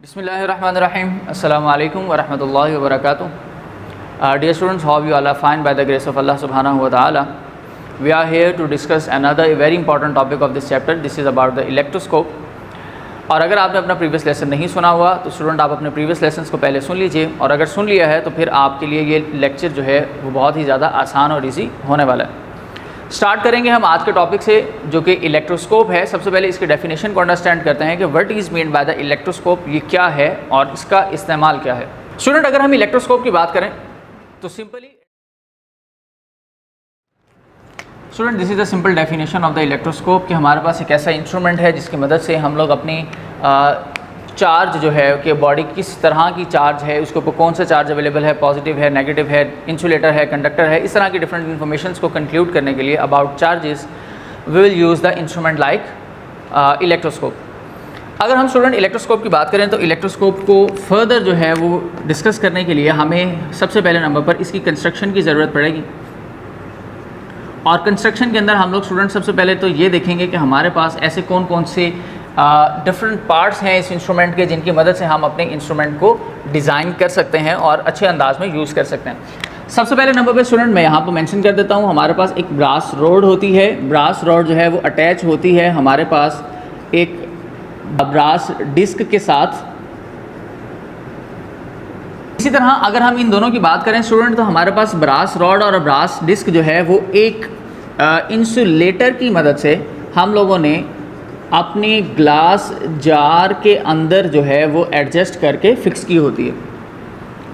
Bismillahirrahmanirrahim. Assalamu alaikum wa rahmatullahi wa barakatuh. Dear students, how you all are fine by the grace of Allah subhanahu wa ta'ala. We are here to discuss another very important topic of this chapter. This is about the electroscope. और अगर आपने अपना previous lesson नहीं सुना हुआ तो student आप अपने प्रीवियस लेसन्स को पहले सुन लीजिए, और अगर सुन लिया है तो फिर आपके लिए ये लेक्चर जो है वो बहुत ही ज़्यादा आसान और ईजी होने वाला है। स्टार्ट करेंगे हम आज के टॉपिक से, जो कि इलेक्ट्रोस्कोप है। सबसे पहले इसकी डेफिनेशन को अंडरस्टैंड करते हैं कि what is mean by the electroscope, ये क्या है और इसका इस्तेमाल क्या है। स्टूडेंट अगर हम इलेक्ट्रोस्कोप की बात करें तो simply student this is the simple definition of the electroscope कि हमारे पास एक ऐसा इंस्ट्रूमेंट है जिसकी मदद से हम लोग अपनी चार्ज जो है कि बॉडी किस तरह की चार्ज है, उसके ऊपर कौन सा चार्ज अवेलेबल है, पॉजिटिव है, नेगेटिव है, इंसुलेटर है, कंडक्टर है, इस तरह की डिफरेंट इन्फॉर्मेशंस को कंक्लूड करने के लिए about charges we will use the instrument like electroscope. अगर हम स्टूडेंट इलेक्ट्रोस्कोप की बात करें तो इलेक्ट्रोस्कोप को फर्दर जो है वो डिस्कस करने के लिए हमें सबसे पहले नंबर पर इसकी कंस्ट्रक्शन की ज़रूरत पड़ेगी। और कंस्ट्रक्शन के अंदर हम लोग स्टूडेंट सबसे पहले तो ये देखेंगे कि हमारे पास ऐसे कौन कौन से डिफरेंट पार्ट्स हैं इस इंस्ट्रूमेंट के जिनकी मदद से हम अपने इंस्ट्रूमेंट को डिज़ाइन कर सकते हैं और अच्छे अंदाज में यूज़ कर सकते हैं। सबसे पहले नंबर पे स्टूडेंट मैं यहाँ पर मेंशन कर देता हूँ, हमारे पास एक ब्रास रॉड होती है। ब्रास रॉड जो है वो अटैच होती है हमारे पास एक ब्रास डिस्क के साथ। इसी तरह अगर हम इन दोनों की बात करें स्टूडेंट तो हमारे पास ब्रास रॉड और ब्रास डिस्क जो है वो एक इंसुलेटर की मदद से हम लोगों ने अपनी ग्लास जार के अंदर जो है वो एडजस्ट करके फिक्स की होती है,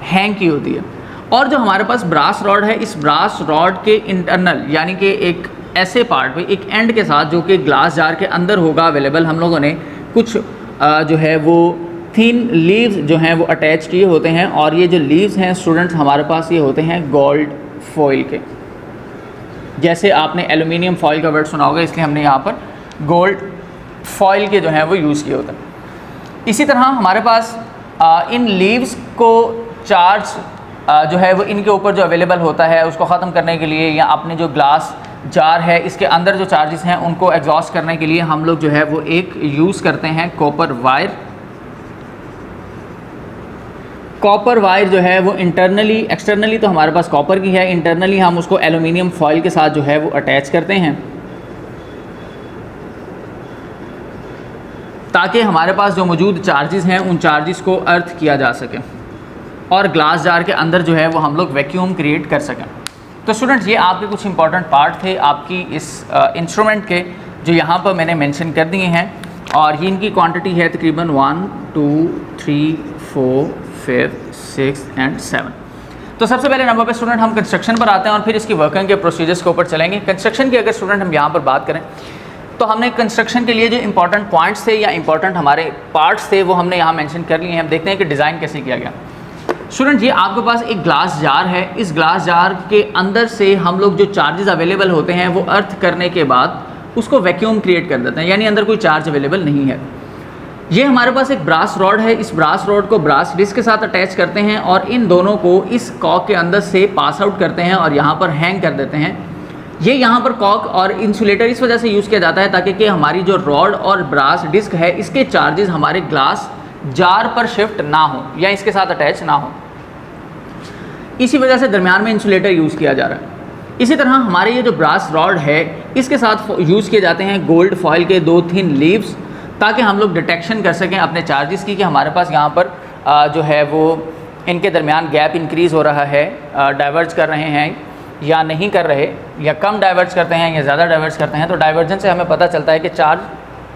हैंग की होती है। और जो हमारे पास ब्रास रॉड है, इस ब्रास रॉड के इंटरनल यानी कि एक ऐसे पार्ट पे एक एंड के साथ जो कि ग्लास जार के अंदर होगा अवेलेबल, हम लोगों ने कुछ जो है वो थिन लीव्स जो हैं वो अटैच किए होते हैं। और ये जो लीव्स हैं स्टूडेंट्स हमारे पास ये होते हैं गोल्ड फॉइल के। जैसे आपने एल्यूमिनियम फॉइल का वर्ड सुना होगा, इसलिए हमने यहाँ पर गोल्ड फॉइल के जो हैं वो यूज़ किए होते हैं। इसी तरह हमारे पास इन लीव्स को चार्ज जो है वो इनके ऊपर जो अवेलेबल होता है उसको ख़त्म करने के लिए, या अपने जो ग्लास जार है इसके अंदर जो चार्जेस हैं उनको एग्जॉस्ट करने के लिए हम लोग जो है वो एक यूज़ करते हैं कॉपर वायर। कॉपर वायर जो है वो इंटरनली, एक्सटर्नली तो हमारे पास कॉपर की है, इंटरनली हम उसको एल्यूमिनियम फॉइल के साथ जो है वो अटैच करते हैं ताकि हमारे पास जो मौजूद चार्जेस हैं उन चार्जेस को अर्थ किया जा सके और ग्लास जार के अंदर जो है वो हम लोग वैक्यूम क्रिएट कर सकें। तो स्टूडेंट्स ये आपके कुछ इंपॉर्टेंट पार्ट थे आपकी इस इंस्ट्रूमेंट के जो यहाँ पर मैंने मेंशन कर दिए हैं, और ये इनकी क्वांटिटी है तकरीबन 1 2 3 4 5 6 एंड 7। तो सबसे पहले नंबर पे स्टूडेंट हम कंस्ट्रक्शन पर आते हैं और फिर इसकी वर्किंग के प्रोसीजर्स के ऊपर चलेंगे। कंस्ट्रक्शन की अगर स्टूडेंट हम यहाँ पर बात करें तो हमने कंस्ट्रक्शन के लिए जो इंपॉर्टेंट पॉइंट्स थे या इंपॉर्टेंट हमारे पार्ट्स थे वो हमने यहाँ मेंशन कर लिए हैं। हम देखते हैं कि डिज़ाइन कैसे किया गया। स्टूडेंट ये आपके पास एक ग्लास जार है, इस ग्लास जार के अंदर से हम लोग जो चार्जेस अवेलेबल होते हैं वो अर्थ करने के बाद उसको वैक्यूम क्रिएट कर देते हैं, यानी अंदर कोई चार्ज अवेलेबल नहीं है। ये हमारे पास एक ब्रास रॉड है, इस ब्रास रॉड को ब्रास डिस्क के साथ अटैच करते हैं और इन दोनों को इस कॉक के अंदर से पास आउट करते हैं और यहाँ पर हैंग कर देते हैं। ये यहाँ पर कॉक और इंसुलेटर इस वजह से यूज़ किया जाता है ताकि कि हमारी जो रॉड और ब्रास डिस्क है इसके चार्जेस हमारे ग्लास जार पर शिफ्ट ना हो या इसके साथ अटैच ना हो। इसी वजह से दरमियान में इंसुलेटर यूज़ किया जा रहा है। इसी तरह हमारे ये जो ब्रास रॉड है इसके साथ यूज़ किए जाते हैं गोल्ड फॉइल के 2 थिन लीव्स, ताकि हम लोग डिटेक्शन कर सकें अपने चार्जेस की कि हमारे पास यहाँ पर जो है वो इनके दरमियान गैप इंक्रीज़ हो रहा है, डाइवर्ज कर रहे हैं या नहीं कर रहे, या कम डाइवर्ज करते हैं या ज़्यादा डाइवर्ज करते हैं। तो डाइवर्जन से हमें पता चलता है कि चार्ज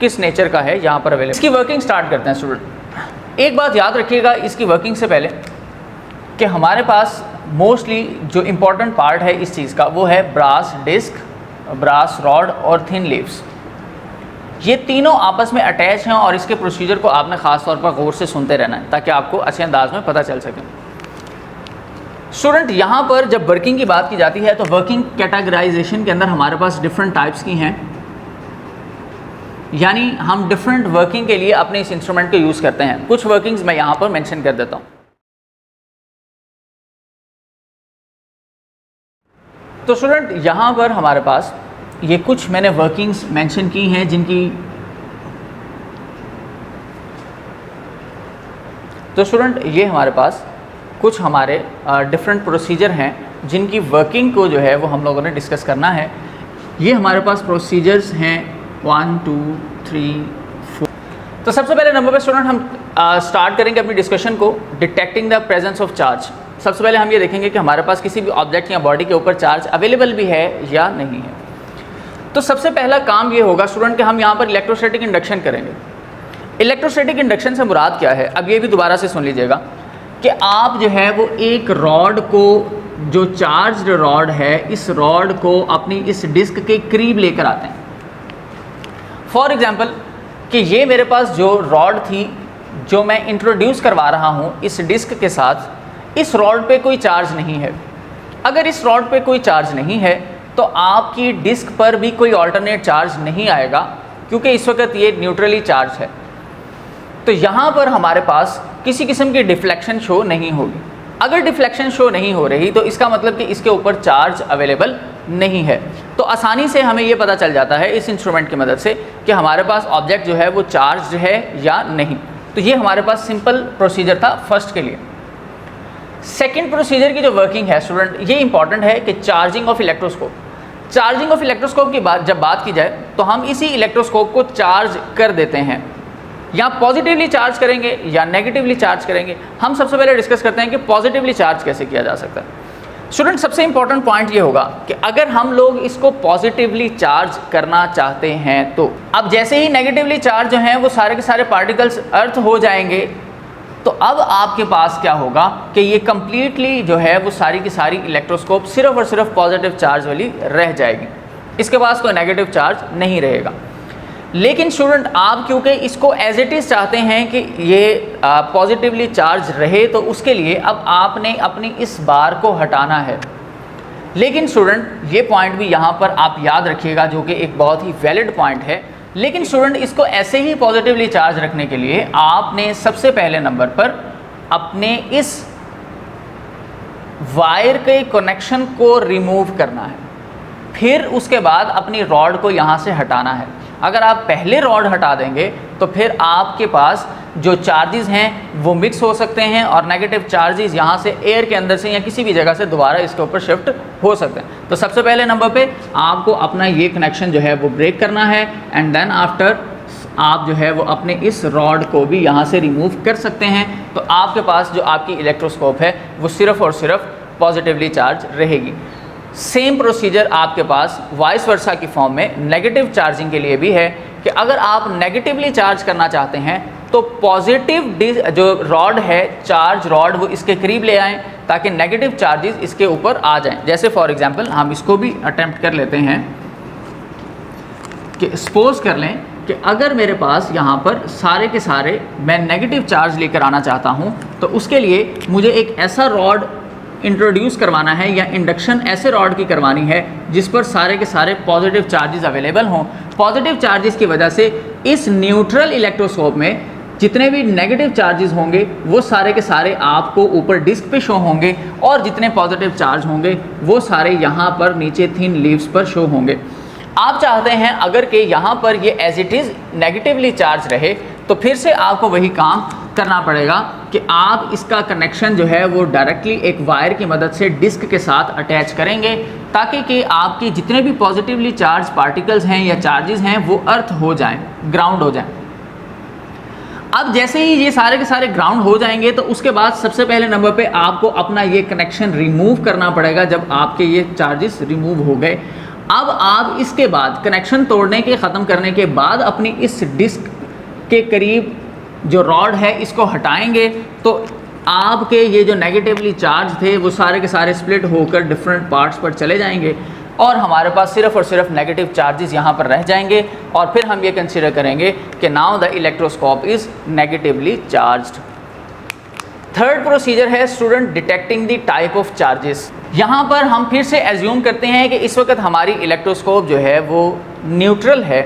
किस नेचर का है यहाँ पर अवेलेबल। इसकी वर्किंग स्टार्ट करते हैं स्टूडेंट। एक बात याद रखिएगा इसकी वर्किंग से पहले कि हमारे पास मोस्टली जो इम्पोर्टेंट पार्ट है इस चीज़ का वो है ब्रास डिस्क, ब्रास रॉड और थिन लीव्स। ये तीनों आपस में अटैच हैं और इसके प्रोसीजर को आपने ख़ास तौर पर गौर से सुनते रहना है ताकि आपको अच्छे अंदाज में पता चल सके। स्टूडेंट यहाँ पर जब वर्किंग की बात की जाती है तो वर्किंग कैटेगराइजेशन के अंदर हमारे पास डिफरेंट टाइप्स की हैं, यानी हम डिफरेंट वर्किंग के लिए अपने इस इंस्ट्रूमेंट को यूज़ करते हैं। कुछ वर्किंग्स मैं यहाँ पर मेंशन कर देता हूँ। तो स्टूडेंट यहाँ पर हमारे पास ये कुछ मैंने वर्किंग्स मेंशन की हैं जिनकी तो स्टूडेंट ये हमारे पास कुछ हमारे डिफरेंट प्रोसीजर हैं जिनकी वर्किंग को जो है वो हम लोगों ने डिस्कस करना है। ये हमारे पास प्रोसीजर्स हैं 1 2 3 4। तो सबसे पहले नंबर पे स्टूडेंट हम स्टार्ट करेंगे अपनी डिस्कशन को detecting the presence of charge. सबसे पहले हम ये देखेंगे कि हमारे पास किसी भी ऑब्जेक्ट या बॉडी के ऊपर चार्ज अवेलेबल भी है या नहीं है। तो सबसे पहला काम ये होगा स्टूडेंट कि हम यहाँ पर इलेक्ट्रोस्टैटिक इंडक्शन करेंगे। इलेक्ट्रोस्टैटिक इंडक्शन से मुराद क्या है, अब ये भी दोबारा से सुन लीजिएगा कि आप जो है वो एक रॉड को, जो चार्ज्ड रॉड है, इस रॉड को अपनी इस डिस्क के करीब लेकर आते हैं। फॉर एग्जांपल कि ये मेरे पास जो रॉड थी जो मैं इंट्रोड्यूस करवा रहा हूँ इस डिस्क के साथ, इस रॉड पे कोई चार्ज नहीं है। अगर इस रॉड पे कोई चार्ज नहीं है तो आपकी डिस्क पर भी कोई ऑल्टरनेट चार्ज नहीं आएगा, क्योंकि इस वक्त ये न्यूट्रली चार्ज है। तो यहाँ पर हमारे पास किसी किस्म की डिफ्लेक्शन शो नहीं होगी। अगर डिफ्लेक्शन शो नहीं हो रही तो इसका मतलब कि इसके ऊपर चार्ज अवेलेबल नहीं है। तो आसानी से हमें ये पता चल जाता है इस इंस्ट्रूमेंट की मदद से कि हमारे पास ऑब्जेक्ट जो है वो चार्ज है या नहीं। तो ये हमारे पास सिंपल प्रोसीजर था फर्स्ट के लिए। सेकेंड प्रोसीजर की जो वर्किंग है स्टूडेंट, ये इंपॉर्टेंट है कि charging of electroscope. Charging of electroscope की जब बात की जाए तो हम इसी इलेक्ट्रोस्कोप को चार्ज कर देते हैं, या पॉजिटिवली चार्ज करेंगे या नेगेटिवली चार्ज करेंगे। हम सबसे पहले डिस्कस करते हैं कि पॉजिटिवली चार्ज कैसे किया जा सकता है। स्टूडेंट सबसे इंपॉर्टेंट पॉइंट ये होगा कि अगर हम लोग इसको पॉजिटिवली चार्ज करना चाहते हैं तो अब जैसे ही नेगेटिवली चार्ज जो हैं वो सारे के सारे पार्टिकल्स अर्थ हो जाएंगे, तो अब आपके पास क्या होगा कि ये कंप्लीटली जो है वो सारी की सारी इलेक्ट्रोस्कोप सिर्फ और सिर्फ पॉजिटिव चार्ज वाली रह जाएगी, इसके पास कोई नेगेटिव चार्ज नहीं रहेगा। लेकिन स्टूडेंट आप क्योंकि इसको एज इट इज़ चाहते हैं कि ये पॉजिटिवली चार्ज रहे, तो उसके लिए अब आपने अपनी इस बार को हटाना है। लेकिन स्टूडेंट ये पॉइंट भी यहाँ पर आप याद रखिएगा, जो कि एक बहुत ही वैलिड पॉइंट है। लेकिन स्टूडेंट इसको ऐसे ही पॉजिटिवली चार्ज रखने के लिए आपने सबसे पहले नंबर पर अपने इस वायर के कनेक्शन को रिमूव करना है, फिर उसके बाद अपनी रॉड को यहाँ से हटाना है। अगर आप पहले रॉड हटा देंगे तो फिर आपके पास जो चार्जेस हैं वो मिक्स हो सकते हैं और नेगेटिव चार्जेस यहाँ से एयर के अंदर से या किसी भी जगह से दोबारा इसके ऊपर शिफ्ट हो सकते हैं। तो सबसे पहले नंबर पे आपको अपना ये कनेक्शन जो है वो ब्रेक करना है, एंड देन आफ्टर आप जो है वो अपने इस रॉड को भी यहाँ से रिमूव कर सकते हैं। तो आपके पास जो आपकी इलेक्ट्रोस्कोप है वो सिर्फ़ और सिर्फ पॉजिटिवली चार्ज रहेगी। सेम प्रोसीजर आपके पास वाइस वर्सा की फॉर्म में नेगेटिव चार्जिंग के लिए भी है कि अगर आप नेगेटिवली चार्ज करना चाहते हैं तो पॉजिटिव जो रॉड है, चार्ज रॉड, वो इसके करीब ले आएँ ताकि नेगेटिव चार्जेस इसके ऊपर आ जाएं। जैसे फॉर एग्जांपल हम इसको भी अटेम्प्ट कर लेते हैं कि सपोज कर लें कि अगर मेरे पास यहाँ पर सारे के सारे मैं नेगेटिव चार्ज लेकर आना चाहता हूँ, तो उसके लिए मुझे एक ऐसा रॉड इंट्रोड्यूस करवाना है या इंडक्शन ऐसे रॉड की करवानी है जिस पर सारे के सारे पॉजिटिव चार्जेस अवेलेबल हों। पॉजिटिव चार्जेस की वजह से इस न्यूट्रल इलेक्ट्रोस्कोप में जितने भी नेगेटिव चार्जेस होंगे वो सारे के सारे आपको ऊपर डिस्क पे शो होंगे, और जितने पॉजिटिव चार्ज होंगे वो सारे यहाँ पर नीचे थिन लीव्स पर शो होंगे। आप चाहते हैं अगर कि यहाँ पर ये as it is negatively charge रहे, तो फिर से आपको वही काम करना पड़ेगा कि आप इसका कनेक्शन जो है वो डायरेक्टली एक वायर की मदद से डिस्क के साथ अटैच करेंगे, ताकि कि आपकी जितने भी पॉजिटिवली चार्ज पार्टिकल्स हैं या चार्जेस हैं वो अर्थ हो जाएं, ग्राउंड हो जाएं। अब जैसे ही ये सारे के सारे ग्राउंड हो जाएंगे तो उसके बाद सबसे पहले नंबर पे आपको अपना ये कनेक्शन रिमूव करना पड़ेगा। जब आपके ये चार्जेस रिमूव हो गए, अब आप इसके बाद कनेक्शन तोड़ने के ख़त्म करने के बाद अपनी इस डिस्क के करीब जो रॉड है इसको हटाएंगे, तो आपके ये जो नेगेटिवली चार्ज थे वो सारे के सारे स्प्लिट होकर डिफरेंट पार्ट्स पर चले जाएंगे, और हमारे पास सिर्फ और सिर्फ नेगेटिव चार्जेस यहाँ पर रह जाएंगे। और फिर हम ये कंसीडर करेंगे कि now the electroscope is negatively charged. Third procedure है student detecting the type of charges. यहाँ पर हम फिर से एज्यूम करते हैं कि इस वक्त हमारी इलेक्ट्रोस्कोप जो है वो न्यूट्रल है।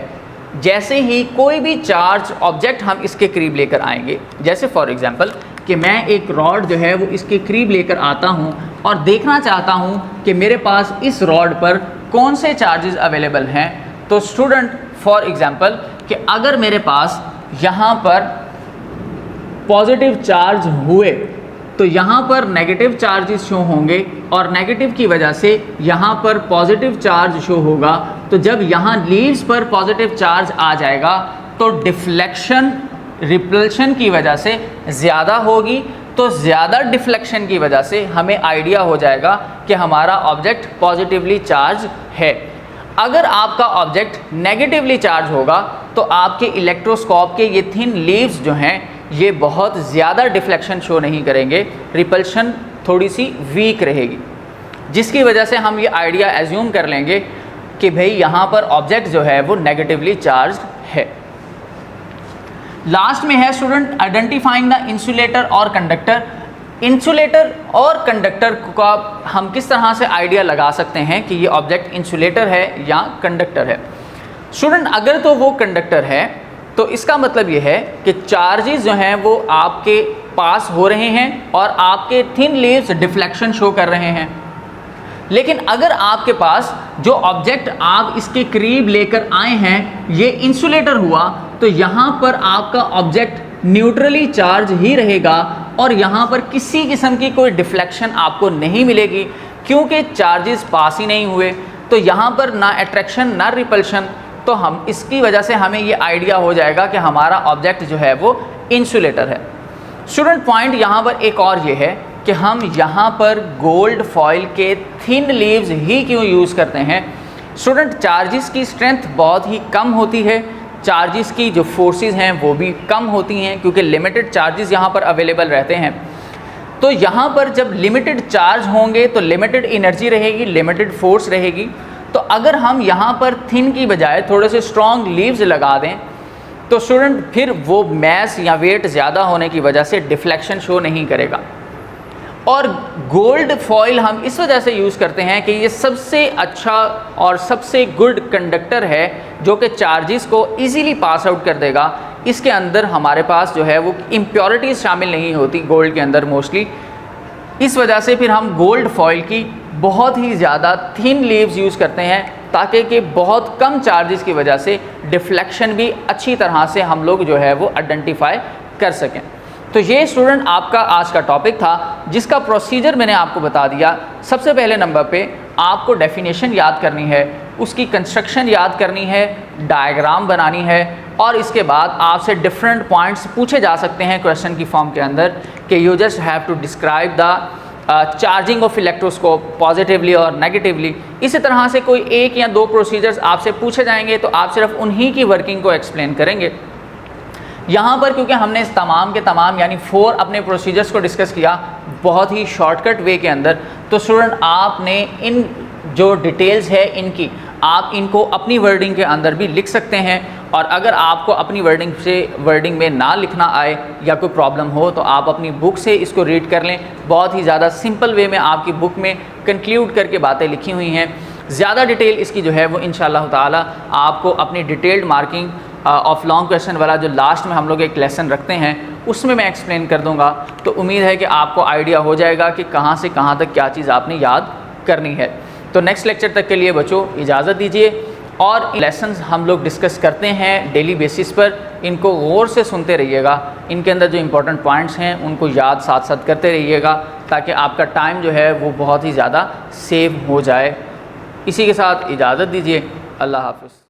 जैसे ही कोई भी चार्ज ऑब्जेक्ट हम इसके करीब लेकर आएंगे, जैसे फॉर एग्जांपल कि मैं एक रॉड जो है वो इसके करीब लेकर आता हूँ और देखना चाहता हूँ कि मेरे पास इस रॉड पर कौन से चार्जेस अवेलेबल हैं, तो स्टूडेंट फॉर एग्जांपल कि अगर मेरे पास यहाँ पर पॉजिटिव चार्ज हुए तो यहाँ पर नेगेटिव चार्जेस शो होंगे और नेगेटिव की वजह से यहाँ पर पॉजिटिव चार्ज शो होगा। तो जब यहाँ लीव्स पर पॉजिटिव चार्ज आ जाएगा तो डिफ्लेक्शन रिपल्शन की वजह से ज़्यादा होगी। तो ज़्यादा डिफ्लेक्शन की वजह से हमें आइडिया हो जाएगा कि हमारा ऑब्जेक्ट पॉजिटिवली चार्ज है। अगर आपका ऑब्जेक्ट नेगेटिवली चार्ज होगा तो आपके इलेक्ट्रोस्कोप के ये थिन लीव्स जो हैं ये बहुत ज़्यादा डिफ्लेक्शन शो नहीं करेंगे, रिपल्शन थोड़ी सी वीक रहेगी, जिसकी वजह से हम ये आइडिया एज्यूम कर लेंगे कि भाई यहाँ पर ऑब्जेक्ट जो है वो नेगेटिवली चार्ज है। लास्ट में है स्टूडेंट आइडेंटिफाइंग द इंसुलेटर और कंडक्टर। इंसुलेटर और कंडक्टर का हम किस तरह से आइडिया लगा सकते हैं कि ये ऑब्जेक्ट इंसुलेटर है या कंडक्टर है। स्टूडेंट अगर तो वो कंडक्टर है तो इसका मतलब ये है कि चार्जेस जो हैं वो आपके पास हो रहे हैं और आपके थिन लीव्स डिफ्लेक्शन शो कर रहे हैं। लेकिन अगर आपके पास जो ऑब्जेक्ट आप इसके करीब लेकर आए हैं ये इंसुलेटर हुआ तो यहाँ पर आपका ऑब्जेक्ट न्यूट्रली चार्ज ही रहेगा और यहाँ पर किसी किस्म की कोई डिफ्लेक्शन आपको नहीं मिलेगी, क्योंकि चार्जेस पास ही नहीं हुए। तो यहाँ पर ना अट्रैक्शन ना रिपल्शन, तो हम इसकी वजह से हमें ये आइडिया हो जाएगा कि हमारा ऑब्जेक्ट जो है वो इंसुलेटर है। स्टूडेंट पॉइंट यहाँ पर एक और ये है कि हम यहाँ पर गोल्ड फॉइल के थिन लीव्स ही क्यों यूज़ करते हैं। स्टूडेंट चार्जेस की स्ट्रेंथ बहुत ही कम होती है, चार्जेस की जो फोर्सेस हैं वो भी कम होती हैं, क्योंकि लिमिटेड चार्जेस यहाँ पर अवेलेबल रहते हैं। तो यहाँ पर जब लिमिटेड चार्ज होंगे तो लिमिटेड एनर्जी रहेगी, लिमिटेड फोर्स रहेगी। तो अगर हम यहाँ पर थिन की बजाय थोड़े से स्ट्रॉन्ग लीव्स लगा दें तो स्टूडेंट फिर वो मैस या वेट ज़्यादा होने की वजह से डिफ्लेक्शन शो नहीं करेगा। और गोल्ड फॉइल हम इस वजह से यूज़ करते हैं कि ये सबसे अच्छा और सबसे गुड कंडक्टर है जो कि चार्जेस को इजीली पास आउट कर देगा। इसके अंदर हमारे पास जो है वो इम्प्योरिटीज़ शामिल नहीं होती गोल्ड के अंदर मोस्टली। इस वजह से फिर हम गोल्ड फॉइल की बहुत ही ज़्यादा थिन लीव्स यूज़ करते हैं ताकि कि बहुत कम चार्जेस की वजह से डिफ्लेक्शन भी अच्छी तरह से हम लोग जो है वो आइडेंटिफाई कर सकें। तो ये स्टूडेंट आपका आज का टॉपिक था जिसका प्रोसीजर मैंने आपको बता दिया। सबसे पहले नंबर पे आपको डेफिनेशन याद करनी है, उसकी कंस्ट्रक्शन याद करनी है, डायग्राम बनानी है और इसके बाद आपसे डिफरेंट पॉइंट्स पूछे जा सकते हैं क्वेश्चन की फॉर्म के अंदर कि you just have to describe the charging of electroscope positively और नेगेटिवली। इसी तरह से कोई एक या दो प्रोसीजर्स आपसे पूछे जाएंगे तो आप सिर्फ उन्हीं की वर्किंग को एक्सप्लेन करेंगे। यहाँ पर क्योंकि हमने इस तमाम के तमाम यानी 4 अपने प्रोसीजर्स को डिस्कस किया बहुत ही शॉर्टकट वे के अंदर, तो स्टूडेंट आपने इन जो डिटेल्स है इनकी आप इनको अपनी वर्डिंग के अंदर भी लिख सकते हैं। और अगर आपको अपनी वर्डिंग में ना लिखना आए या कोई प्रॉब्लम हो तो आप अपनी बुक से इसको रीड कर लें। बहुत ही ज़्यादा सिंपल वे में आपकी बुक में कंक्लूड करके बातें लिखी हुई हैं। ज़्यादा डिटेल इसकी जो है वो इंशाअल्लाह ताला आपको अपनी detailed marking of long question वाला जो लास्ट में हम लोग एक लेसन रखते हैं उसमें मैं एक्सप्लेन कर दूंगा। तो उम्मीद है कि आपको आइडिया हो जाएगा कि कहाँ से कहाँ तक क्या चीज़ आपने याद करनी है। तो नेक्स्ट लेक्चर तक के लिए बच्चों इजाज़त दीजिए। और लेसन्स हम लोग डिस्कस करते हैं डेली बेसिस पर, इनको गौर से सुनते रहिएगा। इनके अंदर जो इंपॉर्टेंट पॉइंट्स हैं उनको याद साथ साथ करते रहिएगा ताकि आपका टाइम जो है वो बहुत ही ज़्यादा सेव हो जाए। इसी के साथ इजाज़त दीजिए। अल्लाह हाफ़िज़।